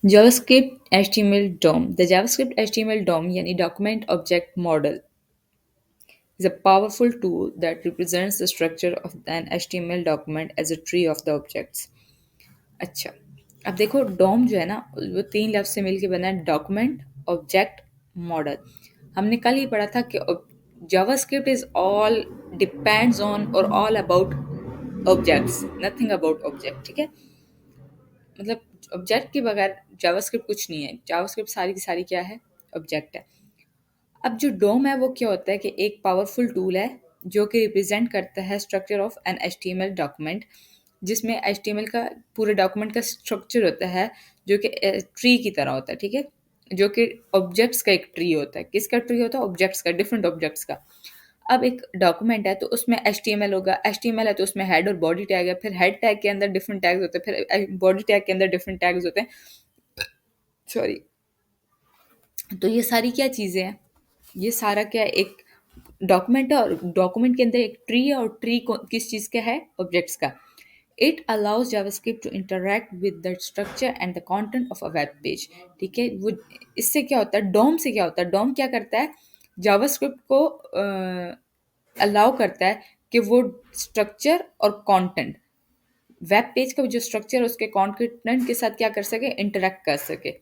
JavaScript HTML DOM. The JavaScript HTML DOM यानी Document Object Model is a powerful tool that represents the structure of an HTML document as a tree of the objects. अच्छा, अब देखो Dom जो है ना वो तीन लफ्ज से मिलके बना है डॉक्यूमेंट ऑब्जेक्ट मॉडल। हमने कल ही पढ़ा था कि JavaScript is all depends on और all about objects, nothing about object. ठीक है, मतलब ऑब्जेक्ट के बगैर जावास्क्रिप्ट कुछ नहीं है। जावास्क्रिप्ट सारी की सारी क्या है, ऑब्जेक्ट है। अब जो डोम है वो क्या होता है कि एक पावरफुल टूल है जो कि रिप्रेजेंट करता है structure of an HTML document, जिसमें एचटीएमएल का पूरे डॉक्यूमेंट का स्ट्रक्चर होता है जो कि ट्री की तरह होता है। ठीक है, जो कि ऑब्जेक्ट्स का एक ट्री होता है। किसका ट्री होता है, ऑब्जेक्ट्स का, डिफरेंट ऑब्जेक्ट्स का। अब एक डॉक्यूमेंट है तो उसमें एचटीएमएल होगा, एचटीएमएल है तो उसमें हेड और बॉडी टैग है, फिर हेड टैग के अंदर डिफरेंट टैग्स होते हैं, फिर बॉडी टैग के अंदर डिफरेंट टैग्स होते हैं। सॉरी। तो ये सारी क्या चीज़ें हैं, ये सारा क्या है, एक डॉक्यूमेंट है और डॉक्यूमेंट के अंदर एक ट्री है और ट्री किस चीज़ का है, ऑब्जेक्ट्स का। It allows JavaScript to interact with the structure and the content of a web page. ठीक है, वो इससे क्या होता है, डोम से क्या होता है, डोम क्या करता है, जावास्क्रिप्ट को अलाउ करता है कि वो स्ट्रक्चर और कंटेंट, वेब पेज का जो स्ट्रक्चर है उसके कंटेंट के साथ क्या कर सके, इंटरेक्ट कर सके।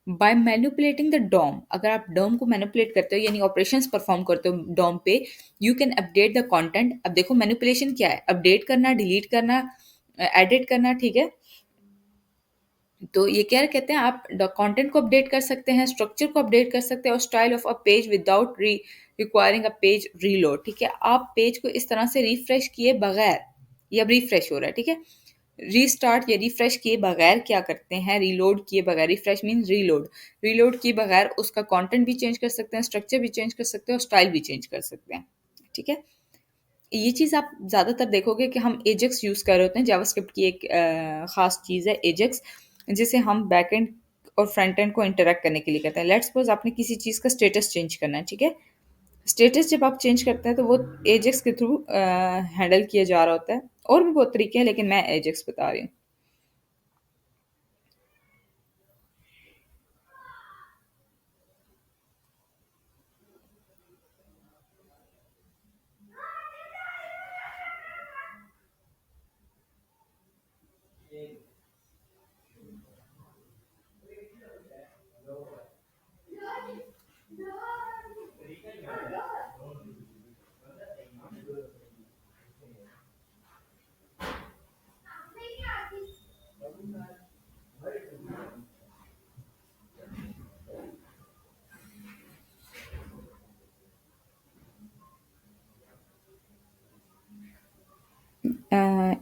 बाय मैनिपुलेटिंग द डॉम, अगर आप डॉम को मैनिपुलेट करते हो यानी ऑपरेशंस परफॉर्म करते हो डॉम पे, you can update the content. अब देखो मैनिपुलेशन क्या है, अपडेट करना, डिलीट करना, एडिट करना। ठीक है, तो ये क्या कहते हैं, आप कंटेंट को अपडेट कर सकते हैं, स्ट्रक्चर को अपडेट कर सकते हैं और style of a page without requiring a page reload. ठीक है, आप पेज को इस तरह से रिफ्रेश किए बगैर, ये अब रिफ्रेश हो रहा है। ठीक है, रीस्टार्ट या रिफ्रेश किए बगैर क्या करते हैं, रीलोड किए बगैर, रिफ्रेश मीन रीलोड, रीलोड किए बगैर उसका कंटेंट भी चेंज कर सकते हैं, स्ट्रक्चर भी चेंज कर सकते हैं और स्टाइल भी चेंज कर सकते हैं। ठीक है, ये चीज़ आप ज़्यादातर देखोगे कि हम एजेक्स यूज़ कर रहे होते हैं। जावास्क्रिप्ट की एक ख़ास चीज़ है एजेक्स, जिसे हम बैकएंड और फ्रंट एंड को इंटरेक्ट करने के लिए करते हैं। लेट्स सपोज आपने किसी चीज़ का स्टेटस चेंज करना है। ठीक है, स्टेटस जब आप चेंज करते हैं तो वो एजेक्स के थ्रू हैंडल किया जा रहा होता है। और भी बहुत तरीके हैं लेकिन मैं एजेक्स बता रही हूँ।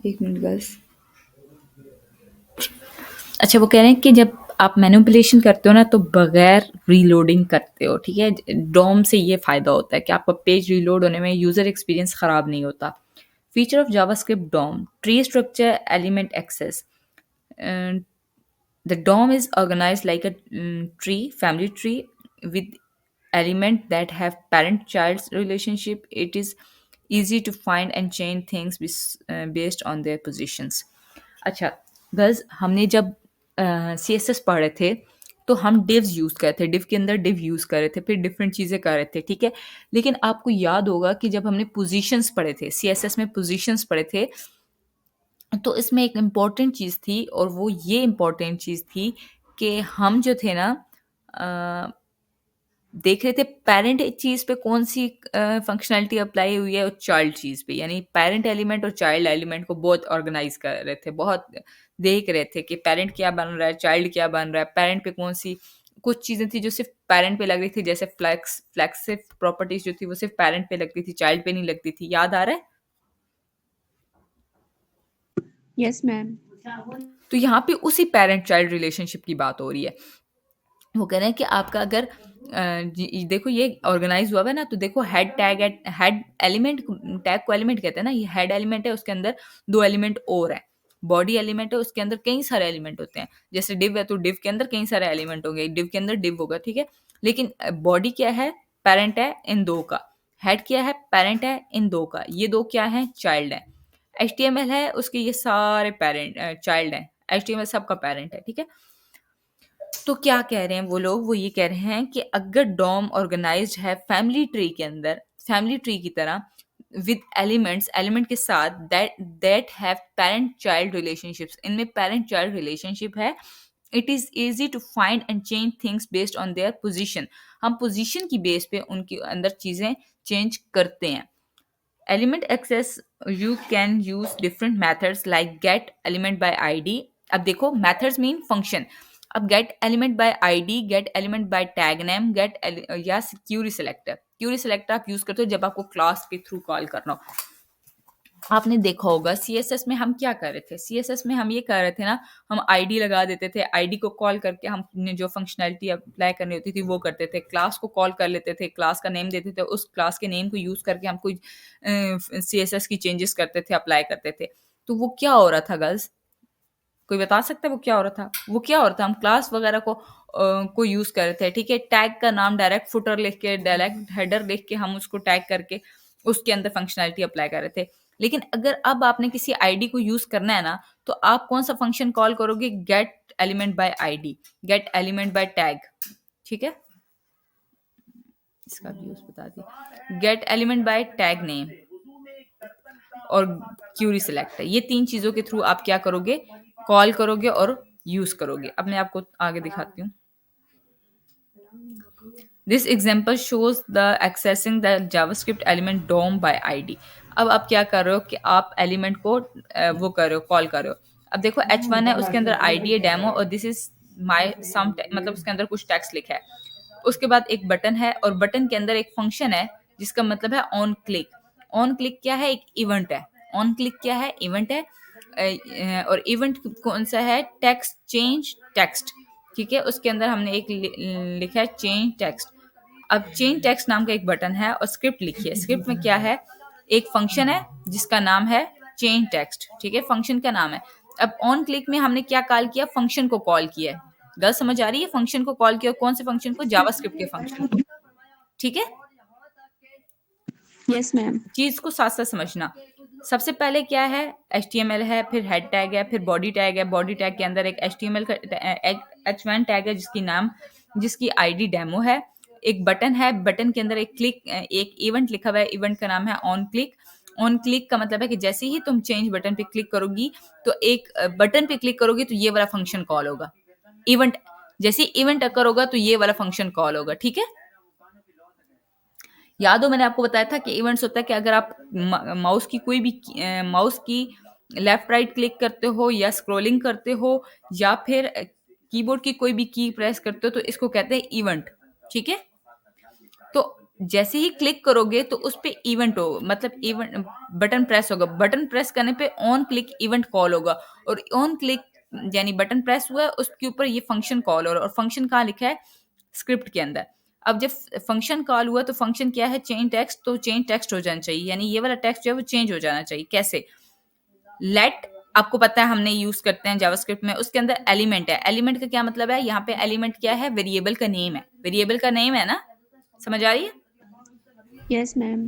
एक मिनट गर्ल्स। अच्छा, वो कह रहे हैं कि जब आप मैनिपुलेशन करते हो ना तो बगैर रीलोडिंग करते हो। ठीक है, डोम से ये फ़ायदा होता है कि आपका पेज रीलोड होने में यूज़र एक्सपीरियंस ख़राब नहीं होता। Feature of JavaScript DOM, tree structure, element access. The DOM is organized like a tree, family tree, with elements that have parent-child relationship. It is easy to find and change things based on their positions. अच्छा girls, हमने जब C S S पढ़ रहे थे तो हम डिव्स use कर रहे थे, डिव के अंदर डिव यूज़ कर रहे थे, फिर डिफरेंट चीज़ें कर रहे थे। ठीक है, लेकिन आपको याद होगा कि जब हमने पोजीशंस पढ़े थे, सी एस एस में पोजीशंस पढ़े थे, तो इसमें एक इम्पॉर्टेंट चीज़ थी और वो ये इम्पॉर्टेंट चीज़ थी कि हम जो थे ना अ, देख रहे थे पेरेंट चीज़ पे कौन सी फंक्शनैलिटी अप्लाई हुई है और चाइल्ड चीज़ पे, यानी पेरेंट एलिमेंट और चाइल्ड एलिमेंट को बहुत ऑर्गेनाइज कर रहे थे, बहुत देख रहे थे कि पेरेंट क्या बन रहा है, चाइल्ड क्या बन रहा है, पेरेंट पे कौन सी कुछ चीज़ें थी जो सिर्फ पेरेंट पे लग रही थी, जैसे फ्लैक्सिव प्रॉपर्टीज जो थी वो सिर्फ पेरेंट पे लगती थी, चाइल्ड पे नहीं लगती थी। याद आ रहा है? Yes ma'am. तो यहाँ पे उसी पेरेंट चाइल्ड रिलेशनशिप की बात हो रही है। वो कह रहे हैं कि आपका अगर देखो ये ऑर्गेनाइज हुआ है ना, तो देखो head tag, head element, tag को एलिमेंट कहते हैं ना, ये हेड एलिमेंट है, उसके अंदर दो एलिमेंट और है। बॉडी एलिमेंट है, उसके अंदर कई सारे एलिमेंट होते हैं। जैसे डिव है तो डिव के अंदर कई सारे एलिमेंट होंगे, डिव के अंदर डिव होगा। ठीक है, लेकिन बॉडी क्या है, पेरेंट है इन दो का। हेड क्या है, पेरेंट है इन दो का। ये दो क्या है, चाइल्ड है। एच टी एम एल है, उसके ये सारे पेरेंट चाइल्ड है। एच टी एम एल सबका पेरेंट है। ठीक है, तो क्या कह रहे हैं वो लोग, वो ये कह रहे हैं कि अगर डॉम ऑर्गेनाइज्ड है फैमिली ट्री के अंदर, फैमिली ट्री की तरह, विद एलिमेंट्स, एलिमेंट के साथ that that have parent child relationships, इनमें पेरेंट चाइल्ड रिलेशनशिप है, it is easy to find and change things based on their position, हम पोजीशन की बेस पे उनके अंदर चीजें चेंज करते हैं। Element access, you can use different methods like get element by ID. अब देखो मेथड्स मीन फंक्शन। अब get element by ID, get element by tag name, get या क्यूरी सेलेक्टर। क्यूरी सेलेक्टर आप यूज करते हो जब आपको क्लास के थ्रू कॉल करना हो। आपने देखा होगा सीएसएस में हम क्या कर रहे थे, सीएसएस में हम ये कर रहे थे ना, हम आईडी लगा देते थे, आईडी को कॉल करके हमने जो फंक्शनैलिटी अप्लाई करनी होती थी वो करते थे, क्लास को कॉल कर लेते थे, क्लास का नेम देते थे, उस क्लास के नेम को यूज करके हम कोई सीएसएस की चेंजेस करते थे, अप्लाई करते थे। तो वो क्या हो रहा था गर्ल्स, कोई बता सकता है वो क्या हो रहा था? वो क्या हो रहा था, हम क्लास वगैरह को यूज कर रहे थे, ठीक है, टैग का नाम डायरेक्ट फुटर लिख के, डायरेक्ट हेडर लिख के हम उसको टैग करके उसके अंदर फंक्शनैलिटी अप्लाई कर रहे थे। लेकिन अगर अब आपने किसी आईडी को यूज करना है ना, तो आप कौन सा फंक्शन कॉल करोगे? Get element by ID, get element by tag, ठीक है, इसका भी यूज बता दी, get element by tag name और क्यूरी सेलेक्टर। ये तीन चीजों के थ्रू आप क्या करोगे? कॉल करोगे और यूज करोगे। अब मैं आपको आगे दिखाती हूँ। This example shows the accessing the JavaScript element DOM by ID. अब आप क्या कर रहे हो कि आप एलिमेंट को वो कर रहे हो, कॉल कर रहे हो। अब देखो H1 है, उसके अंदर आईडी है डेमो, और दिस इज माय सम, मतलब उसके अंदर कुछ टेक्स्ट लिखा है। उसके बाद एक बटन है, और बटन के अंदर एक फंक्शन है जिसका मतलब है ऑन क्लिक। ऑन क्लिक क्या है? एक इवेंट है। ऑन क्लिक क्या है? इवेंट है। और इवेंट कौन सा है? टेक्स्ट चेंज टेक्स्ट, ठीक है। उसके अंदर हमने एक लिखा है चेंज टेक्स्ट। अब चेंज टेक्स्ट नाम का एक बटन है और स्क्रिप्ट लिखी है। स्क्रिप्ट में क्या है? एक फंक्शन है जिसका नाम है चेंज टेक्स्ट, ठीक है, फंक्शन का नाम है। अब ऑन क्लिक में हमने क्या कॉल किया? फंक्शन को कॉल किया है। गलत समझ आ रही है? फंक्शन को कॉल किया, कौन से फंक्शन को? जावास्क्रिप्ट के फंक्शन को, ठीक है। Yes ma'am. चीज को साथ साथ समझना। सबसे पहले क्या है? HTML है, फिर हेड टैग है, फिर बॉडी टैग है। बॉडी टैग के अंदर एक HTML का H1 टैग है जिसकी आईडी डेमो है। एक बटन है, बटन के अंदर एक इवेंट लिखा हुआ है, इवेंट का नाम है ऑन क्लिक। ऑन क्लिक का मतलब है कि जैसे ही तुम चेंज बटन पे क्लिक करोगी, तो एक बटन पे क्लिक करोगी तो ये वाला फंक्शन कॉल होगा। इवेंट, जैसे इवेंट अकर होगा तो ये वाला फंक्शन कॉल होगा, ठीक है। याद हो मैंने आपको बताया था कि इवेंट्स होता है कि अगर आप माउस की कोई भी माउस की लेफ्ट राइट क्लिक करते हो, या स्क्रॉलिंग करते हो, या फिर कीबोर्ड की कोई भी की प्रेस करते हो, तो इसको कहते हैं इवेंट, ठीक है। तो जैसे ही क्लिक करोगे तो उस पे इवेंट हो, मतलब इवेंट बटन प्रेस होगा। बटन प्रेस करने पे ऑन क्लिक इवेंट कॉल होगा, और ऑन क्लिक यानी बटन प्रेस हुआ, उसके ऊपर ये फंक्शन कॉल हो रहा है। और फंक्शन कहाँ लिखा है? स्क्रिप्ट के अंदर। अब जब फंक्शन कॉल हुआ तो फंक्शन क्या है? Change text. तो चेंज टेक्स्ट हो जाना चाहिए, यानी ये वाला टेक्स्ट जो है वो चेंज हो जाना चाहिए। कैसे? लेट, आपको पता है हमने यूज करते हैं जावास्क्रिप्ट में, उसके अंदर एलिमेंट है। एलिमेंट का क्या मतलब है? यहाँ पे एलिमेंट क्या है? वेरिएबल का नेम है। वेरिएबल का नेम है ना, समझ आ रही है? Yes ma'am.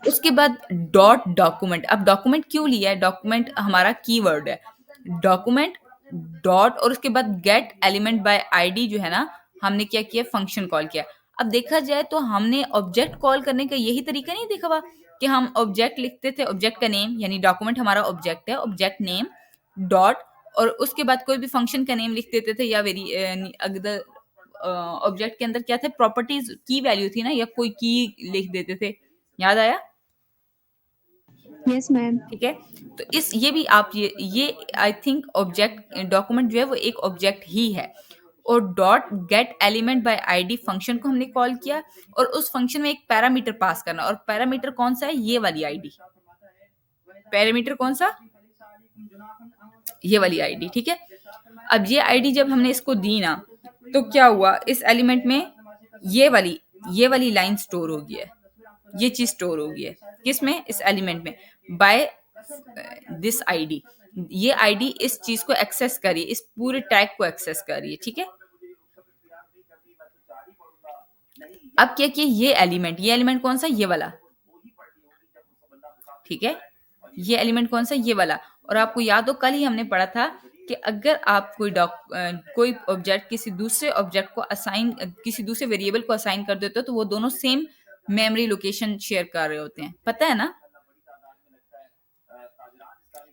उसके बाद डॉट डॉक्यूमेंट। अब डॉक्यूमेंट क्यों लिया है? डॉक्यूमेंट हमारा कीवर्ड है। डॉक्यूमेंट डॉट, और उसके बाद गेट एलिमेंट बाय आईडी जो है ना, हमने क्या किया? फंक्शन कॉल किया। अब देखा जाए तो हमने ऑब्जेक्ट कॉल करने का यही तरीका नहीं देखा हुआ कि हम ऑब्जेक्ट लिखते थे, ऑब्जेक्ट का नेम, यानी डॉक्यूमेंट हमारा ऑब्जेक्ट है, ऑब्जेक्ट नेम डॉट, और उसके बाद कोई भी फंक्शन का नेम लिख देते थे, या वेरी अगर ऑब्जेक्ट के अंदर क्या थे? प्रॉपर्टीज की वैल्यू थी ना, या कोई की लिख देते थे। याद आया? Yes ma'am. ठीक है। तो इस ये भी आप ये आई थिंक ऑब्जेक्ट डॉक्यूमेंट जो है वो एक ऑब्जेक्ट ही है। और dot gate element by ID function को हमने कॉल किया, और उस फंक्शन में एक पैरामीटर पास करना। और पैरामीटर कौन सा है? ये वाली आईडी। पैरामीटर कौन सा? ये वाली आईडी, ठीक है। अब ये आईडी जब हमने इसको दी ना, तो क्या हुआ? इस एलिमेंट में ये वाली लाइन स्टोर हो गई है, ये चीज स्टोर हो गई है। किसमें? इस एलिमेंट में। बाय दिस आईडी, ये आईडी इस चीज को एक्सेस करिए, इस पूरे टैग को एक्सेस करिए, ठीक है। अब क्या किया? ये एलिमेंट कौन सा? ये वाला, ठीक है। ये एलिमेंट कौन सा? ये वाला। और आपको याद हो कल ही हमने पढ़ा था कि अगर आप कोई ऑब्जेक्ट किसी दूसरे वेरिएबल को असाइन कर देते हो तो वो दोनों सेम मेमोरी लोकेशन शेयर कर रहे होते हैं, पता है ना?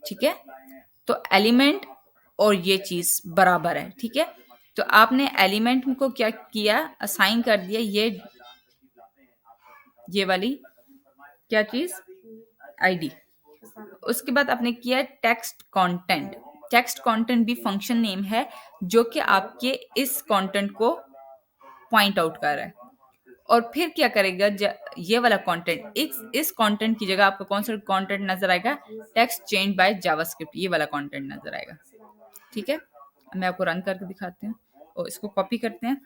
ठीक है, तो एलिमेंट और ये चीज बराबर है। ठीक है, तो आपने एलिमेंट को क्या किया, असाइन कर दिया ये वाली क्या चीज, आईडी। उसके बाद आपने किया टेक्स्ट कंटेंट। टेक्स्ट कंटेंट भी फंक्शन नेम है जो कि आपके इस कंटेंट को पॉइंट आउट कर रहा है। और फिर क्या करेगा, ये वाला कंटेंट, इस कंटेंट की जगह आपको कौन सा कंटेंट नजर आएगा, टेक्स्ट चेंज बाय जावास्क्रिप्ट, ये वाला कंटेंट नजर आएगा। ठीक है, मैं आपको रन करके दिखाती हूँ और इसको कॉपी करते हैं।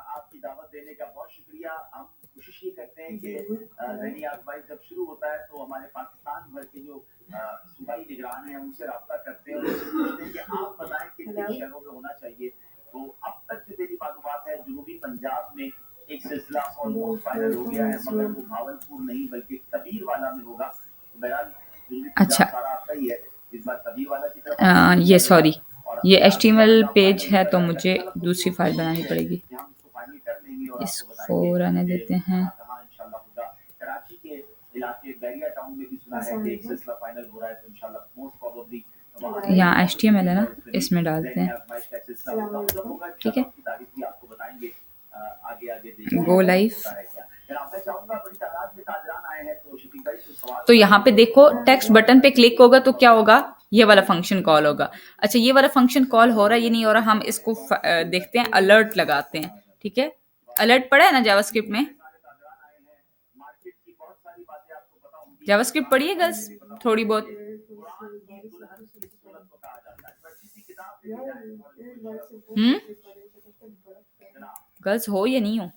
आपकी दावत देने का बहुत शुक्रिया। हम कोशिश ये करते हैं कि रनी आजमाइश जब शुरू होता है तो हमारे पाकिस्तान भर के जो सूबाई निगरान हैं उनसे रब्ता करते हैं और उनसे पूछते हैं कि आप बताएं कि किन शहरों में होना चाहिए। तो अब तक जो मेरी मालूमात है, जनूबी पंजाब में एक सिलसिला ऑलमोस्ट फाइनल हो गया है, मगर वो भावलपुर नहीं बल्कि कबीर वाला में होगा। तो बहरहाल जनूबी पंजाब सारा आपका ही है, इस बार कबीर वाला की तरफ ये सॉरी ये HTML पेज है तो मुझे दूसरी फाइल बनानी पड़ेगी। इसको रहने देते हैं। यहाँ HTML है ना, इसमें डालते हैं। ठीक है, गो लाइव। तो यहाँ पे देखो टेक्स्ट बटन पे क्लिक होगा तो क्या होगा, ये वाला फंक्शन कॉल होगा। अच्छा, ये वाला फंक्शन कॉल हो रहा है ये नहीं हो रहा, हम इसको देखते हैं, अलर्ट लगाते हैं। ठीक है, अलर्ट पढ़ा है ना जावास्क्रिप्ट में, जावास्क्रिप्ट पढ़ी है गर्ल्स थोड़ी बहुत? गर्ल्स हो या नहीं हो,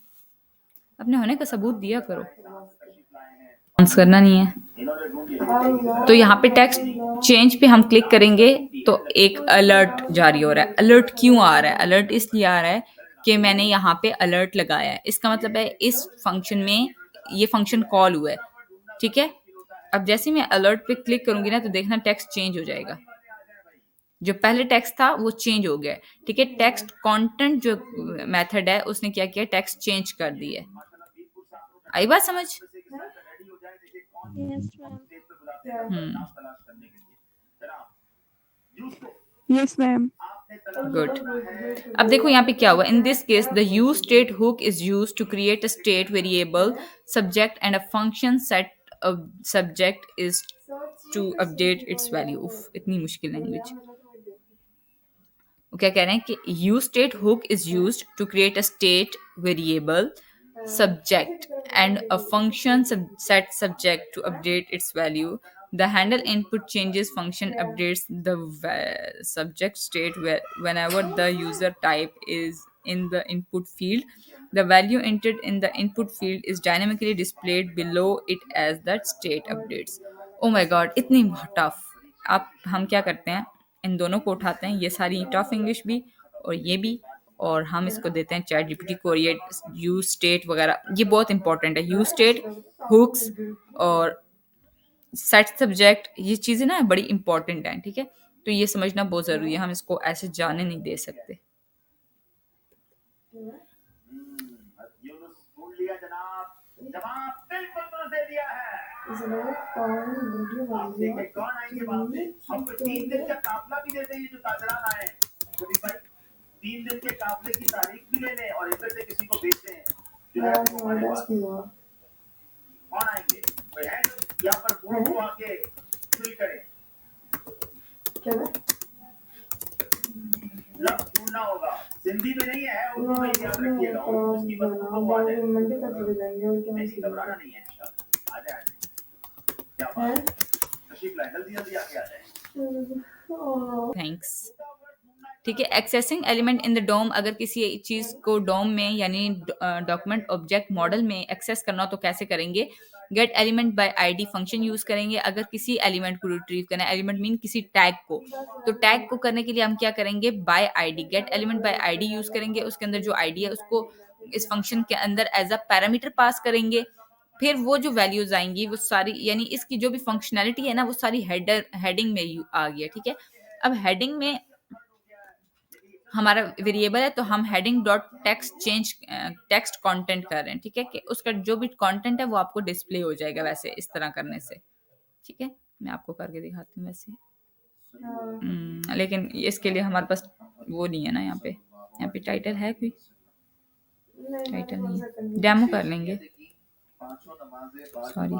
अपने होने का सबूत दिया करो, करना नहीं है। तो यहाँ पे टेक्स्ट चेंज पे हम क्लिक करेंगे तो एक अलर्ट जारी हो रहा है। अलर्ट क्यों आ रहा है? अलर्ट इसलिए आ रहा है कि मैंने यहाँ पे अलर्ट लगाया है, इसका मतलब है इस फंक्शन में ये फंक्शन कॉल हुआ है। ठीक है, अब जैसे मैं अलर्ट पे क्लिक करूंगी ना तो देखना टेक्स्ट चेंज हो जाएगा, जो पहले टेक्स्ट था वो चेंज हो गया। ठीक है, टेक्स्ट कंटेंट जो मेथड है उसने क्या किया, टेक्स्ट चेंज कर दिया। आई बात समझ? Yes, ma'am. Hmm, Yes, ma'am. Good. अब देखो यहाँ पे क्या हुआ, in this case the use state hook is use to create a state variable subject and a function set subject is to update its value. इतनी मुश्किल language. वो क्या कह रहे हैं कि use state hook is used to create a state variable subject and a function set subject to update its value. The handle input changes function updates the subject state whenever the user type is in the input field. The value entered in the input field is dynamically displayed below it as that state updates. Oh my god, इतनी tough. आप हम क्या करते हैं, इन दोनों को उठाते हैं, ये सारी टफ इंग्लिश भी और ये भी, और हम इसको देते हैं चैट जीपीटी को। ये यूज स्टेट वगैरह ये बहुत इंपॉर्टेंट है, यूज स्टेट, हुक्स और सेट सब्जेक्ट, ये चीजें ना बड़ी इंपॉर्टेंट हैं। ठीक है, तो ये समझना बहुत जरूरी है, हम इसको ऐसे जाने नहीं दे सकते। आप देखें कौन आएंगे वहां से, हमको 3 दिन का काफिला भी देते हैं, ये जो ताजरान आए हैं तो भाई 3 दिन के काफिले की तारीख भी ले लें और इधर से किसी को भेजते हैं जो है वो हमारे पास। कौन आएंगे, कोई है जो यहाँ पर फोन को आके फिल करे, क्या लफ्ज ढूंढना होगा, सिंधी में नहीं है, उर्दू में याद रखिएगा, उसकी बस फोटो आ जाए, नहीं घबराना नहीं है, इंशाल्लाह आ जाए। थैंक्स। ठीक है, accessing element in the DOM, अगर किसी चीज को डोम में यानी डॉक्यूमेंट ऑब्जेक्ट मॉडल में एक्सेस करना हो तो कैसे करेंगे, get element by ID function use करेंगे। अगर किसी एलिमेंट को रिट्रीव करना है, एलिमेंट मीन किसी टैग को, तो टैग को करने के लिए हम क्या करेंगे, bye ID, get element by ID use करेंगे। उसके अंदर जो आईडी है उसको इस फंक्शन के अंदर एज अ पैरामीटर पास करेंगे। फिर वो जो वैल्यूज आएंगी वो सारी, यानी इसकी जो भी फंक्शनैलिटी है ना वो सारी हेडिंग में आ गई है, ठीक है। अब हेडिंग में हमारा वेरिएबल है तो हम हेडिंग डॉट टेक्स्ट कंटेंट कर रहे हैं, ठीक है, कि उसका जो भी कंटेंट है वो आपको डिस्प्ले हो जाएगा वैसे इस तरह करने से, ठीक है। मैं आपको करके दिखाती हूँ वैसे। लेकिन इसके लिए हमारे पास वो नहीं है ना, यहाँ पे टाइटल है कोई? टाइटल नहीं, डेमो कर लेंगे, sorry.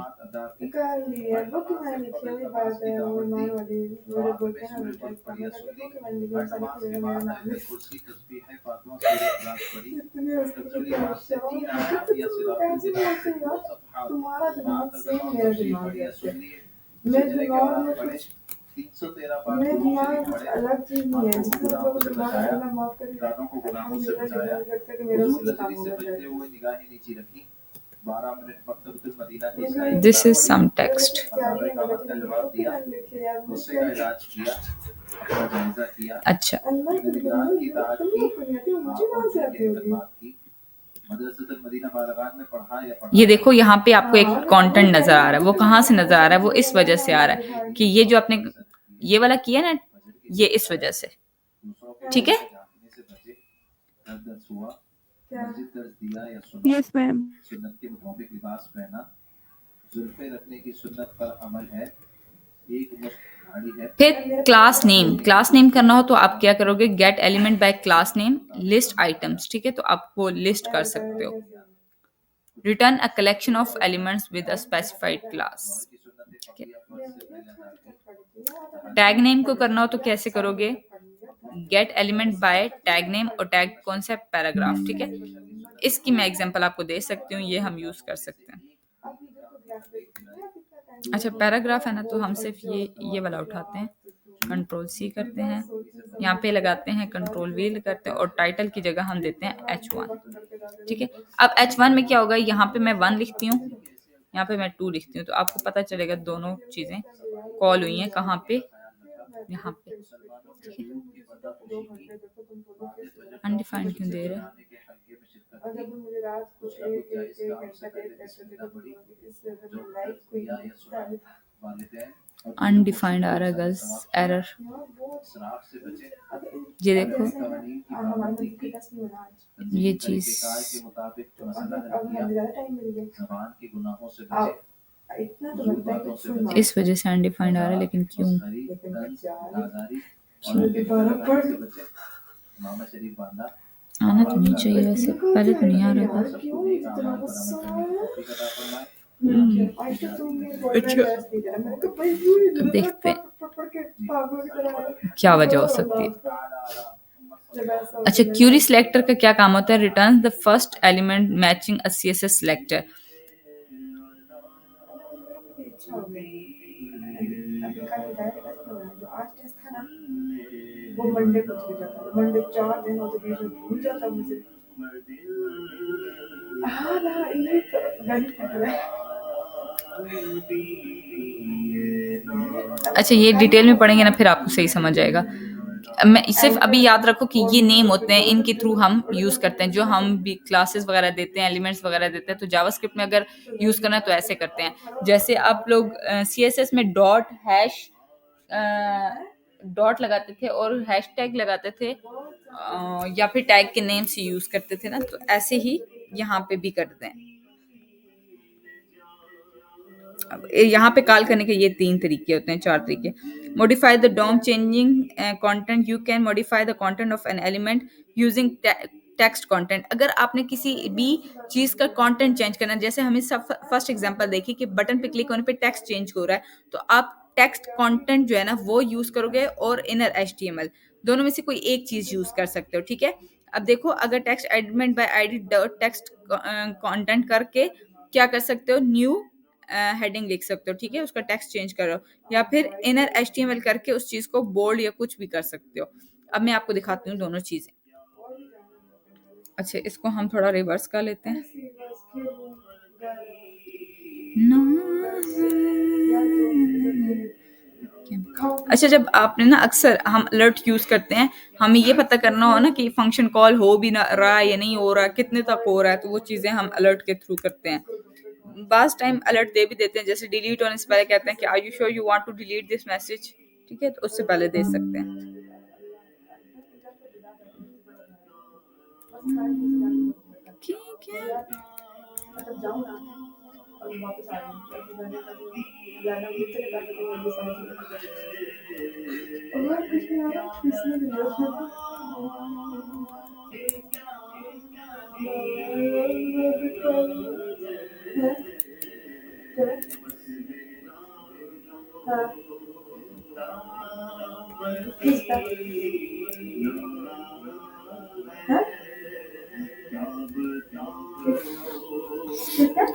This is some text. अच्छा, ये देखो यहाँ पे आपको एक कंटेंट नजर आ रहा है, वो कहाँ से नजर आ रहा है? वो इस वजह से आ रहा है कि ये जो आपने ये वाला किया ना, ये इस वजह से, ठीक है। Yes ma'am. फिर क्लास नेम करना हो तो आप क्या करोगे? Get element bye class name list items, ठीक है, तो आप वो लिस्ट कर सकते हो। Return a collection of elements with a specified class, ठीक है। टैग नेम को करना हो तो कैसे करोगे? Get element by tag name, और टैग कौन सा? पैराग्राफ, ठीक है। इसकी मैं एग्जांपल आपको दे सकती हूँ, ये हम यूज कर सकते हैं। अच्छा, पैराग्राफ है ना, तो हम सिर्फ ये वाला उठाते हैं, कंट्रोल सी करते हैं, यहाँ पे लगाते हैं, कंट्रोल वी करते हैं, और टाइटल की जगह हम देते हैं H1, ठीक है। अब H1 में क्या होगा? यहाँ पे मैं 1 लिखती हूँ, यहाँ पे मैं 2 लिखती हूँ, तो आपको पता चलेगा दोनों चीजें कॉल हुई हैं कहाँ पे? यहाँ पे, अनडिफाइंड क्यों दे रहे हैं? अनडिफाइंड आ रहा है गर्ल्स, एरर। ये देखो, ये चीज इस वजह से अनडिफाइंड आ रहा है, लेकिन क्यों? आना तो नहीं चाहिए वैसे, पहले तो नहीं आ रहा था। अच्छा, तो देखते हैं क्या वजह हो सकती है। अच्छा, क्यूरी सिलेक्टर का क्या काम होता है? Return the first element matching a CSS selector. अच्छा, ये डिटेल में पढ़ेंगे ना फिर आपको सही समझ आएगा। मैं सिर्फ अभी याद रखो कि ये नेम होते हैं, इनके थ्रू हम यूज करते हैं, जो हम भी क्लासेस वगैरह देते हैं, एलिमेंट्स वगैरह देते हैं, तो जावास्क्रिप्ट में अगर यूज करना है तो ऐसे करते हैं। जैसे आप लोग सीएसएस में डॉट हैश डॉट लगाते थे और हैशटैग लगाते थे, या फिर टैग के नेम से यूज करते थे ना, तो ऐसे ही यहाँ पे भी करते हैं। यहाँ पे कॉल करने के ये 3 तरीके होते हैं, 4 तरीके। Modify the DOM changing content, you can modify the content of an element using text content. अगर आपने किसी भी चीज का कंटेंट चेंज करना, जैसे हमें सब फर्स्ट एग्जांपल देखिए कि बटन पे क्लिक होने पे टेक्स्ट चेंज हो रहा है, तो आप टेक्स्ट कंटेंट जो है ना वो यूज करोगे, और इनर एचटीएमएल, दोनों में से कोई एक चीज यूज कर सकते हो, ठीक है। अब देखो, अगर text element by ID dot text content करके क्या कर सकते हो? न्यू हेडिंग लिख सकते हो, ठीक है, उसका टेक्स्ट चेंज करो, या फिर इनर एचटीएमएल करके उस चीज को बोल्ड या कुछ भी कर सकते हो। अब मैं आपको दिखाती हूँ दोनों चीजें। अच्छा, इसको हम थोड़ा रिवर्स कर लेते हैं। अच्छा, जब आपने ना, अक्सर हम अलर्ट यूज करते हैं, हमें ये पता करना हो ना कि फंक्शन कॉल हो भी ना रहा है या नहीं हो रहा, कितने तक हो रहा है, तो वो चीजें हम अलर्ट के थ्रू करते हैं। बास टाइम अलर्ट दे भी देते हैं, जैसे डिलीट होने से पहले कहते हैं कि are you sure you want to delete this message, ठीक है, तो उससे पहले दे सकते हैं। ठीक है।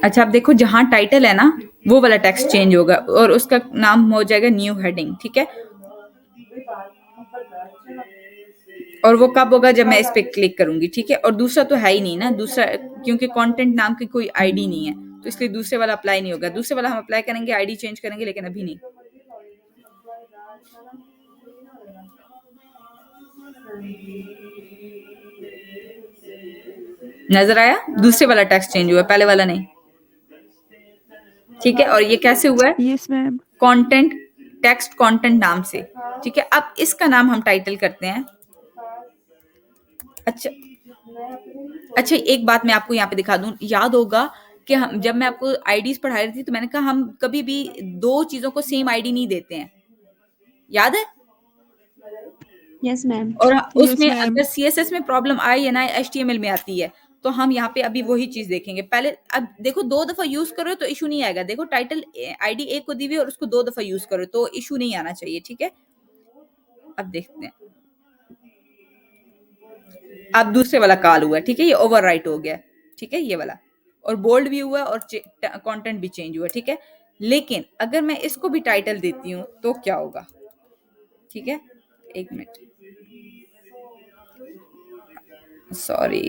अच्छा, अब देखो जहां टाइटल है ना, वो वाला टेक्स्ट चेंज होगा और उसका नाम हो जाएगा न्यू हेडिंग, ठीक है। और वो कब होगा, जब मैं इस पे क्लिक करूंगी, ठीक है। और दूसरा तो है ही नहीं ना, दूसरा क्योंकि कंटेंट नाम की कोई आईडी नहीं है, तो इसलिए दूसरे वाला अप्लाई नहीं होगा। दूसरे वाला हम अप्लाई करेंगे, आईडी चेंज करेंगे, लेकिन अभी नहीं। नजर आया, दूसरे वाला टेक्स्ट चेंज हुआ, पहले वाला नहीं, ठीक है। और ये कैसे हुआ है, Yes, ma'am. Content, text content नाम से, ठीक है। अब इसका नाम हम टाइटल करते हैं। अच्छा, अच्छा एक बात मैं आपको यहाँ पे दिखा दूं, याद होगा कि हम जब मैं आपको आईडीज पढ़ा रही थी तो मैंने कहा हम कभी भी दो चीजों को सेम आईडी नहीं देते हैं, याद है। Yes, ma'am. और Yes, उसमें अगर ma'am. सीएसएस में प्रॉब्लम आई है ना, एचटीएमएल में आती है, तो हम यहाँ पे अभी वही चीज देखेंगे। पहले अब देखो, दो दफा यूज करो तो इशू नहीं आएगा। देखो टाइटल आईडी एक को दी हुई है और उसको दो दफा यूज करो तो इशू नहीं आना चाहिए, ठीक है। अब देखते हैं, अब दूसरे वाला कॉल हुआ, ठीक है, ये ओवरराइट हो गया, ठीक है, ये वाला। और बोल्ड भी हुआ और कंटेंट भी चेंज हुआ, ठीक है। लेकिन अगर मैं इसको भी टाइटल देती हूँ तो क्या होगा, ठीक है। एक मिनट, सॉरी।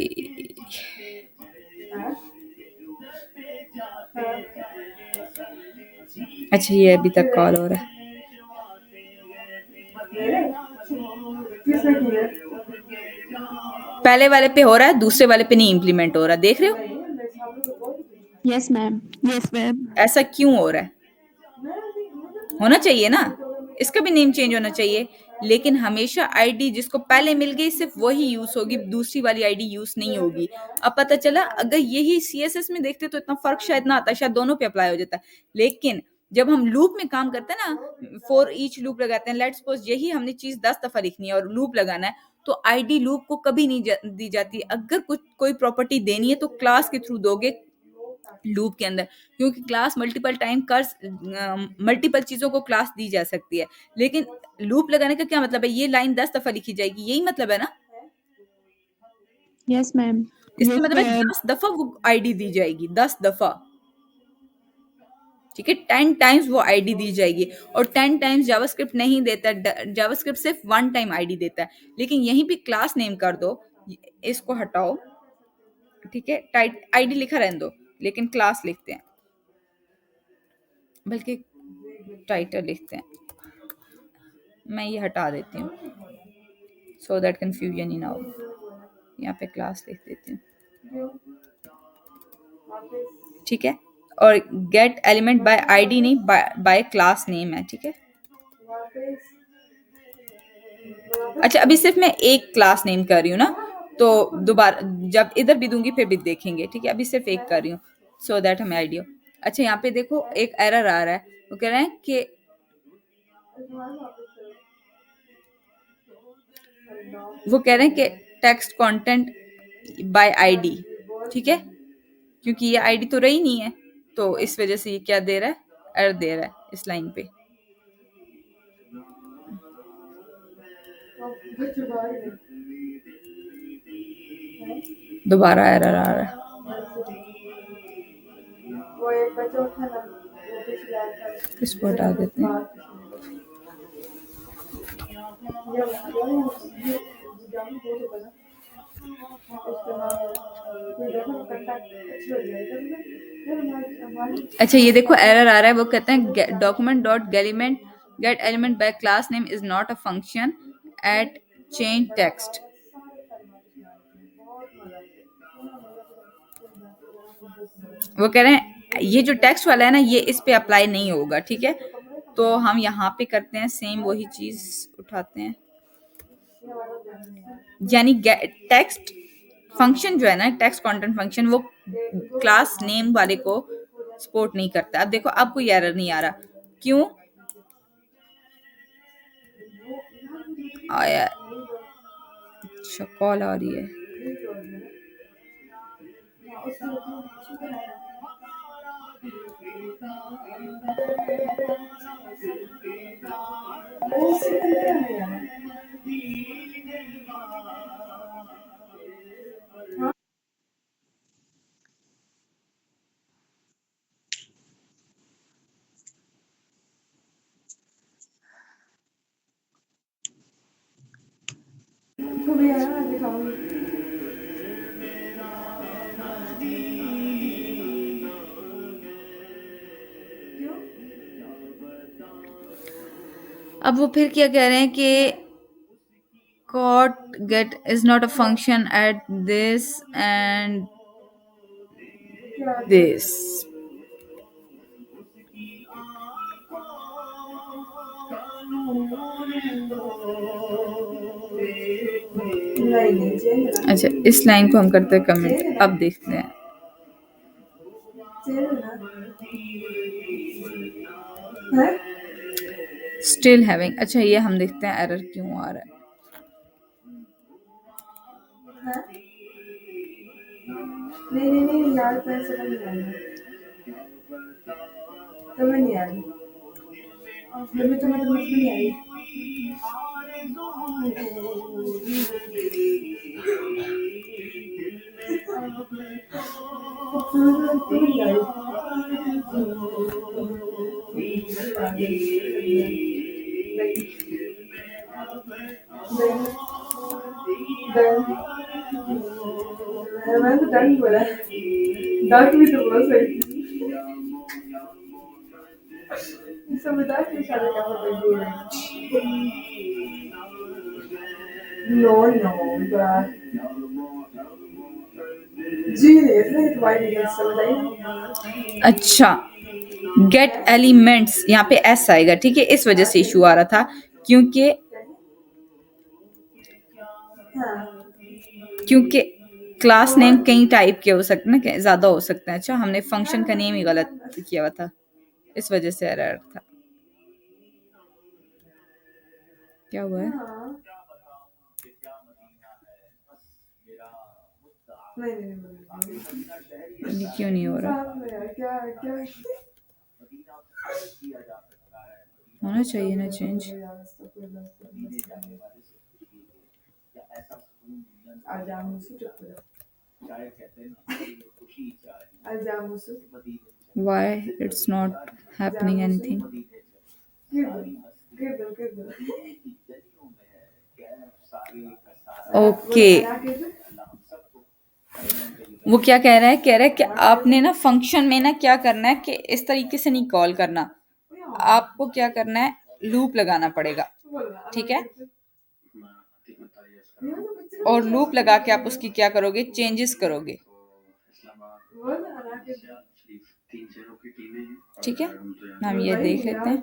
अच्छा, ये अभी तक कॉल हो रहा है। पहले वाले पे हो रहा है, दूसरे वाले पे नहीं इम्प्लीमेंट हो रहा, देख रहे हो। Yes, ma'am. Yes, ma'am. ऐसा क्यों हो रहा है, होना चाहिए ना, इसका भी नेम चेंज होना चाहिए। लेकिन हमेशा आईडी जिसको पहले मिल गई सिर्फ वही यूज होगी, दूसरी वाली आईडी यूज नहीं होगी। अब पता चला, अगर यही सीएसएस में देखते तो इतना फर्क शायद ना आता, शायद दोनों पे अप्लाई हो जाता। लेकिन जब हम लूप में काम करते हैं ना, फॉर ईच लूप लगाते हैं, लेट्स सपोज यही हमने चीज 10 दफा लिखनी है और लूप लगाना है, तो आईडी लूप को कभी नहीं दी जाती। अगर कुछ कोई प्रॉपर्टी देनी है तो क्लास के थ्रू दोगे, लूप के अंदर, क्योंकि क्लास मल्टीपल टाइम कर मल्टीपल चीजों को क्लास दी जा सकती है। लेकिन लूप लगाने का क्या मतलब है, ये लाइन 10 दफा लिखी जाएगी, यही मतलब है ना। Yes, ma'am. इसका Yes, मतलब है ma'am. 10 दफा वो आईडी दी जाएगी, 10 दफा, ठीक है। 10 टाइम्स वो आईडी दी जाएगी। और 10 टाइम्स जावास्क्रिप्ट नहीं देता, जावास्क्रिप्ट सिर्फ वन टाइम आईडी देता है। लेकिन यहीं पे क्लास नेम कर दो, इसको हटाओ, ठीक है, टाइट आईडी लिखा रहने दो, लेकिन क्लास लिखते हैं, बल्कि टाइटल लिखते हैं। मैं ये हटा देती हूँ सो दैट कंफ्यूजन ही ना हो। यहाँ पे क्लास लिख देती हूँ, ठीक है। और गेट एलिमेंट बाय आईडी नहीं, बाय क्लास नेम है, ठीक है। अच्छा, अभी सिर्फ मैं एक क्लास नेम कर रही हूँ ना, तो दोबारा जब इधर भी दूंगी फिर भी देखेंगे, ठीक है। अभी सिर्फ एक कर रही हूँ सो दैट हमें आइडिया। अच्छा, यहाँ पे देखो एक एरर आ रहा है, वो कह रहे हैं कि टेक्स्ट कंटेंट बाय आईडी, ठीक है, क्योंकि ये आईडी तो रही नहीं है, तो इस वजह से ये क्या दे रहा है, एरर दे रहा है इस लाइन पे। दोबारा एरर आ रहा है, इसको हटा देते हैं। अच्छा, ये देखो एरर आ रहा है, वो कहते हैं document dot gate element bye class name is not a function at change text. वो कह रहे हैं ये जो टेक्स्ट वाला है ना, ये इस पे अप्लाई नहीं होगा, ठीक है। तो हम यहाँ पे करते हैं सेम वही चीज, उठाते हैं, यानी टेक्स्ट फंक्शन जो है ना, टेक्स्ट कंटेंट फंक्शन, वो क्लास नेम वाले को सपोर्ट नहीं करता। अब देखो, अब कोई एरर नहीं आ रहा, क्यों आया? अच्छा, कॉल आ रही है। अब वो फिर क्या कह रहे हैं कि cot get is not a function at this and this. अच्छा, इस लाइन को हम करते हैं कमेंट, अब देखते हैं। स्टिल हैविंग, अच्छा ये हम देखते हैं एरर क्यों आ रहा है। नहीं यार, पैसे नहीं आ रहे, तुम्हें नहीं आ रही, तुम्हें नहीं आ रही। मैं तो डन बोला, डॉट भी तो बोल सकती समझदार के सारे काम कर दिए। नो यार जी नहीं, तुम्हारी समझ। अच्छा, गेट एलिमेंट्स, यहाँ पे एस आएगा, ठीक है, इस वजह से इशू आ रहा था, क्योंकि क्योंकि क्लास नेम कई टाइप के हो सकते हैं ना, ज्यादा हो सकते हैं। अच्छा, हमने फंक्शन का नेम ही गलत किया हुआ था, इस वजह से एरर था। क्या हुआ है? नहीं, क्यों नहीं हो रहा? होना चाहिए ना change. Why it's not happening anything? Okay, वो क्या कह रहा है, कह रहा है कि आपने ना फंक्शन में ना क्या करना है कि इस तरीके से नहीं कॉल करना, आपको क्या करना है, लूप लगाना पड़ेगा, ठीक है। और लूप लगा के आप उसकी क्या करोगे, चेंजेस करोगे, ठीक है। हम ये देख लेते हैं।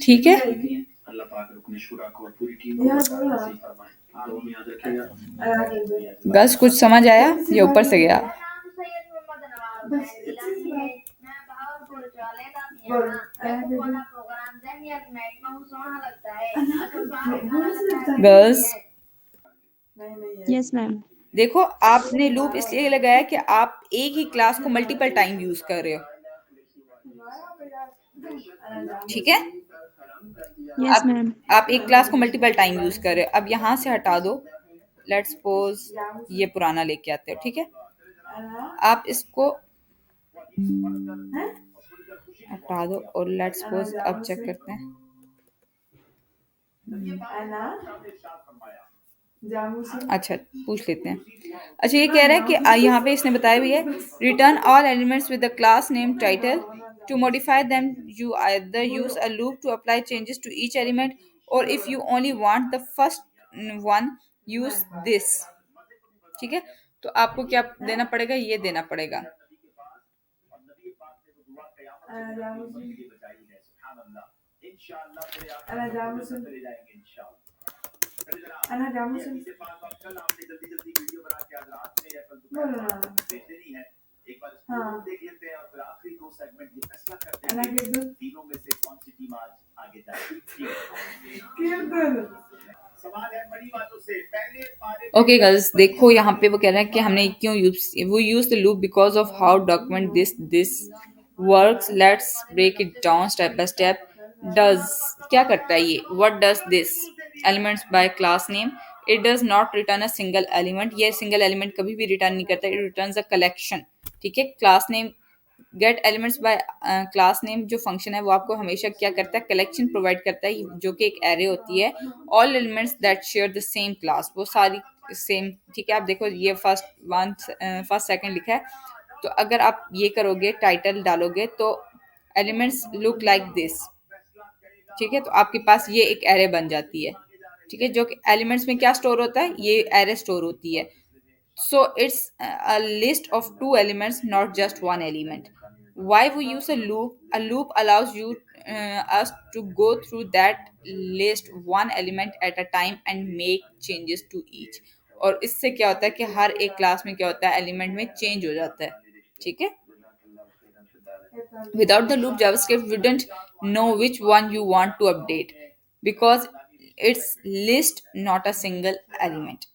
ठीक है, बस कुछ समझ आया या ऊपर से गया? Girls, yes ma'am. देखो, आपने लूप इसलिए लगाया कि आप एक ही क्लास को मल्टीपल टाइम यूज कर रहे हो, ठीक है। Yes ma'am. आप एक क्लास को मल्टीपल टाइम यूज कर रहे हो। अब यहाँ से हटा दो, लेट्स सपोज ये पुराना लेके आते हो, ठीक है। आप इसको हटा दो और लेट्स सपोज अब चेक करते हैं। अच्छा, पूछ लेते हैं। अच्छा, ये कह रहा है कि यहाँ पे इसने बताया भी है, return all elements with the class name title To modify them, you either use a loop to apply changes to each element, or if you only want the first one, use this. ठीक है, तो आपको क्या देना पड़ेगा, ये देना पड़ेगा। ओके गर्ल्स, देखो यहाँ पे वो कह रहे हैं कि हमने क्यों use the loop because of how document this works. Let's break it down step by step. Does क्या करता है ये, what does this elements by class name. It does not return a single element, ये single element कभी भी return नहीं करता, it returns a collection. ठीक है, class name gate elements by class name जो फंक्शन है वो आपको हमेशा क्या करता है, कलेक्शन प्रोवाइड करता है, जो कि एक एरे होती है। All elements that share the same class, वो सारी सेम। ठीक है, आप देखो ये फर्स्ट सेकंड लिखा है, तो अगर आप ये करोगे, टाइटल डालोगे, तो एलिमेंट्स लुक लाइक दिस। ठीक है, तो आपके पास ये एक एरे बन जाती है। ठीक है, जो कि एलिमेंट्स में क्या स्टोर होता है, ये एरे स्टोर होती है। So it's a list of two elements, not just one element. Why we use a loop? A loop allows us to go through that list one element at a time and make changes to each. और इससे क्या होता है कि हर एक class में क्या होता है, एलिमेंट में चेंज हो जाता है। ठीक है, without the loop JavaScript wouldn't know which one you want to update because it's list not a single element।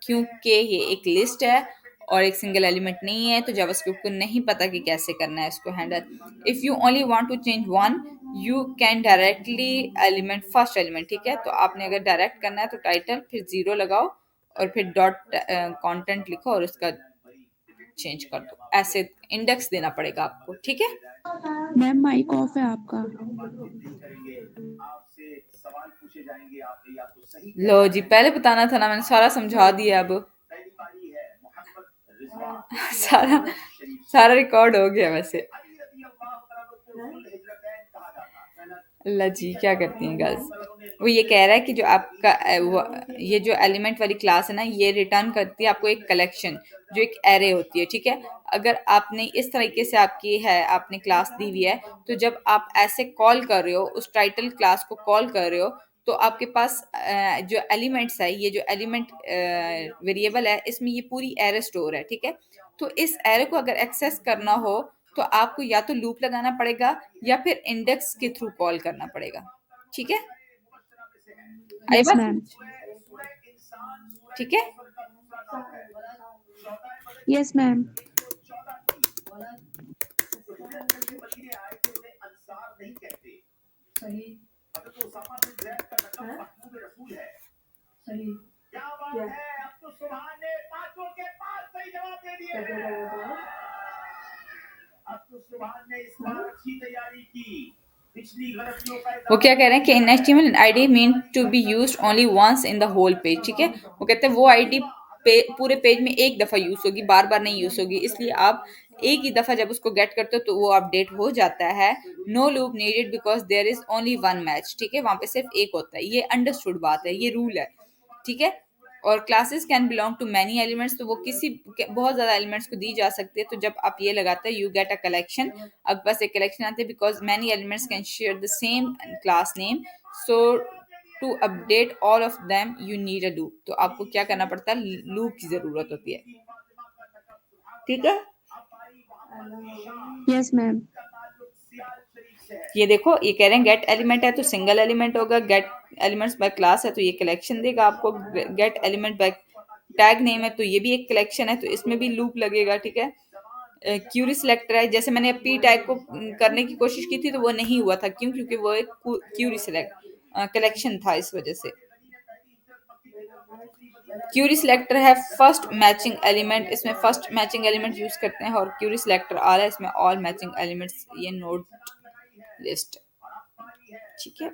क्योंकि ये एक लिस्ट है और एक सिंगल एलिमेंट नहीं है, तो जावास्क्रिप्ट को नहीं पता कि कैसे करना है इसको handle. If you only want to change one, you can directly element first element. ठीक है, तो आपने अगर डायरेक्ट करना है तो टाइटल फिर जीरो लगाओ और फिर डॉट कंटेंट लिखो और उसका चेंज कर दो, ऐसे इंडेक्स देना पड़ेगा आपको। ठीक है, मैम माइक ऑफ है आपका। लो जी, पहले बताना था ना, मैंने सारा समझा दिया अब। सारा सारा रिकॉर्ड हो गया वैसे। अल्लाह जी, क्या करती हैं गर्ल्स। वो ये कह रहा है कि जो आपका ये जो एलिमेंट वाली क्लास है ना, ये रिटर्न करती है आपको एक कलेक्शन, जो एक एरे होती है। ठीक है, अगर आपने इस तरीके से आपकी है, आपने क्लास दी हुई है, तो जब आप ऐसे कॉल कर रहे हो, उस टाइटल क्लास को कॉल कर रहे हो, तो आपके पास जो एलिमेंट्स है, ये जो एलिमेंट वेरिएबल है, इसमें ये पूरी एरे स्टोर है। ठीक है, तो इस एरे को अगर एक्सेस करना हो, तो आपको या तो लूप लगाना पड़ेगा या फिर इंडेक्स के थ्रू कॉल करना पड़ेगा। ठीक है, आई यस बात मैम। समझ? ठीक है, यस मैम। वो क्या कह रहे हैं कि in HTML ID mean to be used only once in the whole page. ठीक है, वो कहते हैं वो आईडी पूरे पेज में एक दफा यूज होगी, बार बार नहीं यूज होगी, इसलिए आप एक ही दफा जब उसको गेट करते हो तो वो अपडेट हो जाता है। No loop needed because there is only one match. ठीक है, वहां पे सिर्फ एक होता है, ये अंडरस्टूड बात है, ये रूल है। ठीक है, और classes can belong to many elements, तो वो किसी बहुत ज्यादा एलिमेंट्स को दी जा सकती है। तो जब आप ये लगाते हैं, यू गेट अ कलेक्शन, अब बस एक कलेक्शन आते हैं, because many elements can share the same class name, so to update all of them you need a loop. तो आपको क्या करना पड़ता है, लूप की जरूरत होती है। ठीक है, यस मैम। ये देखो, ये कह रहे हैं गेट एलिमेंट है तो सिंगल एलिमेंट होगा, गेट एलिमेंट्स बाय क्लास है तो ये कलेक्शन देगा आपको, gate element by tag name है तो ये भी एक कलेक्शन है, तो इसमें भी लूप लगेगा। ठीक है, क्यूरी सिलेक्टर है, जैसे मैंने पी टैग को करने की कोशिश की थी तो वो नहीं हुआ था, क्यों, क्योंकि वो एक क्यूरी सिलेक्ट कलेक्शन था, इस वजह से। क्यूरी सिलेक्टर है फर्स्ट मैचिंग एलिमेंट, इसमें फर्स्ट मैचिंग एलिमेंट यूज करते हैं, और क्यूरी सिलेक्टर ऑल है, इसमें ऑल मैचिंग एलिमेंट्स, ये नोड लिस्ट। ठीक है,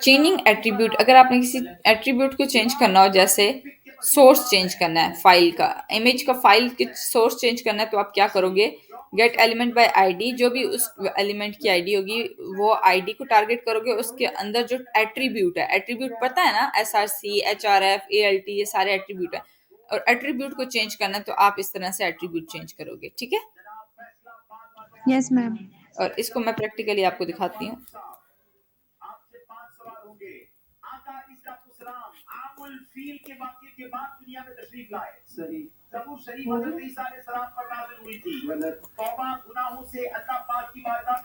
चेंजिंग एट्रीब्यूट, अगर आपने किसी एट्रीब्यूट को चेंज करना हो, जैसे सोर्स चेंज करना है फाइल का, इमेज का फाइल के सोर्स चेंज करना है, तो आप क्या करोगे, गेट एलिमेंट बाय आईडी, जो भी उस एलिमेंट की आईडी होगी वो आईडी को टारगेट करोगे, उसके अंदर जो एट्रीब्यूट है, एट्रीब्यूट पता है ना, SRC HRF ALT, ये सारे एट्रीब्यूट है, और एट्रीब्यूट को चेंज करना है तो आप इस तरह से एट्रीब्यूट चेंज करोगे, ठीक है। Yes ma'am. और इसको मैं प्रैक्टिकली आपको दिखाती हूँ।